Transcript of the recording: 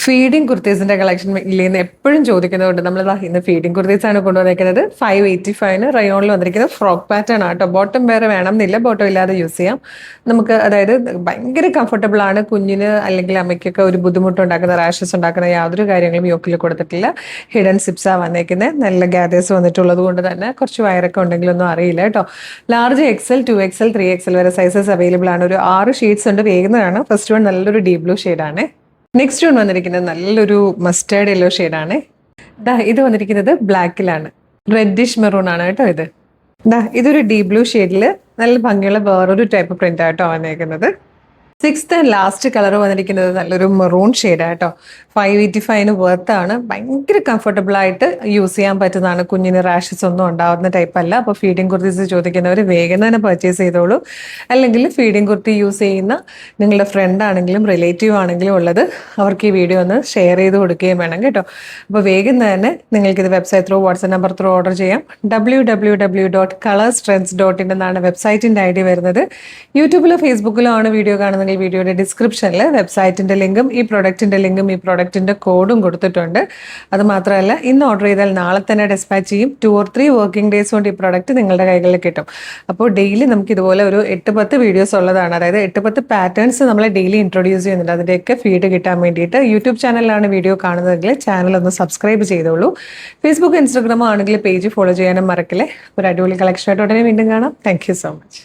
Feeding കുർത്തീസിന്റെ collection ഇല്ലെന്ന് എപ്പോഴും ചോദിക്കുന്നതുകൊണ്ട് നമ്മൾ ഇന്ന് ഫീഡിങ് കുർത്തീസ് ആണ് കൊണ്ടുവന്നിരിക്കുന്നത്. 585 റയോണിൽ വന്നിരിക്കുന്നത് ഫ്രോക്ക് പാറ്റേൺ ആട്ടോ. ബോട്ടം വേറെ വേണം എന്നില്ല, ബോട്ടം ഇല്ലാതെ യൂസ് ചെയ്യാം നമുക്ക്. അതായത് ഭയങ്കര കംഫർട്ടബിൾ ആണ്. കുഞ്ഞിന് അല്ലെങ്കിൽ അമ്മയ്ക്കൊക്കെ ഒരു ബുദ്ധിമുട്ടുണ്ടാക്കുന്ന, റാഷസ് ഉണ്ടാക്കുന്ന യാതൊരു കാര്യങ്ങളും യോക്കിൽ കൊടുത്തിട്ടില്ല. ഹിഡൻ സിപ്സാ വന്നേക്കുന്നത്. നല്ല ഗ്യാദേഴ്സ് വന്നിട്ടുള്ളത് കൊണ്ട് തന്നെ കുറച്ച് വയറൊക്കെ ഉണ്ടെങ്കിലൊന്നും അറിയില്ല കേട്ടോ. ലാർജ് XL, 2XL, 3XL വരെ സൈസസ് അവൈലബിൾ ആണ്. ഒരു 6 ഷെയ്ഡ്സ് ഉണ്ട്. വേഗന്നതാണ്. ഫസ്റ്റ് വൺ നല്ലൊരു ഡീപ് ബ്ലൂ ഷെയ്ഡാണ്. നെക്സ്റ്റ് വൺ വന്നിരിക്കുന്നത് നല്ലൊരു മസ്റ്റേർഡ് യെല്ലോ ഷെയ്ഡാണ്. ഇത് വന്നിരിക്കുന്നത് ബ്ലാക്കിലാണ്. റെഡിഷ് മെറൂൺ ആണ് കേട്ടോ ഇത്. ഇതൊരു ഡീപ് ബ്ലൂ ഷെയ്ഡിൽ നല്ല ഭംഗിയുള്ള വേറൊരു ടൈപ്പ് പ്രിന്റ് ആയിട്ടോ വന്നിരിക്കുന്നത്. 6th ആൻഡ് ലാസ്റ്റ് കളർ വന്നിരിക്കുന്നത് നല്ലൊരു മെറൂൺ ഷെയ്ഡാട്ടോ. 585 വെർത്താണ്. ഭയങ്കര കംഫർട്ടബിൾ ആയിട്ട് യൂസ് ചെയ്യാൻ പറ്റുന്നതാണ്. കുഞ്ഞിന് റാഷസ് ഒന്നും ഉണ്ടാവുന്ന ടൈപ്പ് അല്ല. അപ്പോൾ ഫീഡിങ് കുർത്തീസ് ചോദിക്കുന്നവർ വേഗം തന്നെ പർച്ചേസ് ചെയ്തോളൂ. അല്ലെങ്കിൽ ഫീഡിങ് കുർത്തി യൂസ് ചെയ്യുന്ന നിങ്ങളുടെ ഫ്രണ്ട് ആണെങ്കിലും റിലേറ്റീവ് ആണെങ്കിലും ഉള്ളത് അവർക്ക് ഈ വീഡിയോ ഒന്ന് ഷെയർ ചെയ്ത് കൊടുക്കുകയും വേണം കേട്ടോ. അപ്പോൾ വേഗം തന്നെ നിങ്ങൾക്കിത് website through, WhatsApp number through order ചെയ്യാം. www.colorstrends.in എന്നാണ് വെബ്സൈറ്റിൻ്റെ ID വരുന്നത്. യൂട്യൂബിലോ ഫേസ്ബുക്കിലോ ആണ് വീഡിയോ കാണുന്നത്, വീഡിയോയുടെ ഡിസ്ക്രിപ്ഷനിൽ വെബ്സൈറ്റിന്റെ ലിങ്കും ഈ പ്രൊഡക്റ്റിന്റെ കോഡും കൊടുത്തിട്ടുണ്ട്. അത് മാത്രമല്ല, ഇന്ന് ഓർഡർ ചെയ്താൽ നാളെ തന്നെ ഡിസ്പാച്ച് ചെയ്യും. 2 or 3 വർക്കിംഗ് ഡേയ്സ് കൊണ്ട് ഈ പ്രൊഡക്റ്റ് നിങ്ങളുടെ കൈകളിൽ കിട്ടും. അപ്പോൾ ഡെയിലി നമുക്ക് ഇതുപോലെ ഒരു 8-10 വീഡിയോസ് ഉള്ളതാണ്. അതായത് 8-10 പാറ്റേൺസ് നമ്മൾ ഡെയിലി ഇൻട്രൊഡ്യൂസ് ചെയ്യുന്നുണ്ട്. അതിൻ്റെയൊക്കെ ഫീഡ് കിട്ടാൻ വേണ്ടിയിട്ട് യൂട്യൂബ് ചാനലിലാണ് വീഡിയോ കാണുന്നതെങ്കിൽ ചാനൽ ഒന്ന് സബ്സ്ക്രൈബ് ചെയ്തോളൂ. ഫേസ്ബുക്ക്, ഇൻസ്റ്റാഗ്രാമോ ആണെങ്കിൽ പേജ് ഫോളോ ചെയ്യാനും മറക്കില്ലേ. ഒരു അടിപൊളി കളക്ഷനായിട്ട് ഉടനെ വീണ്ടും കാണാം. Thank you so much.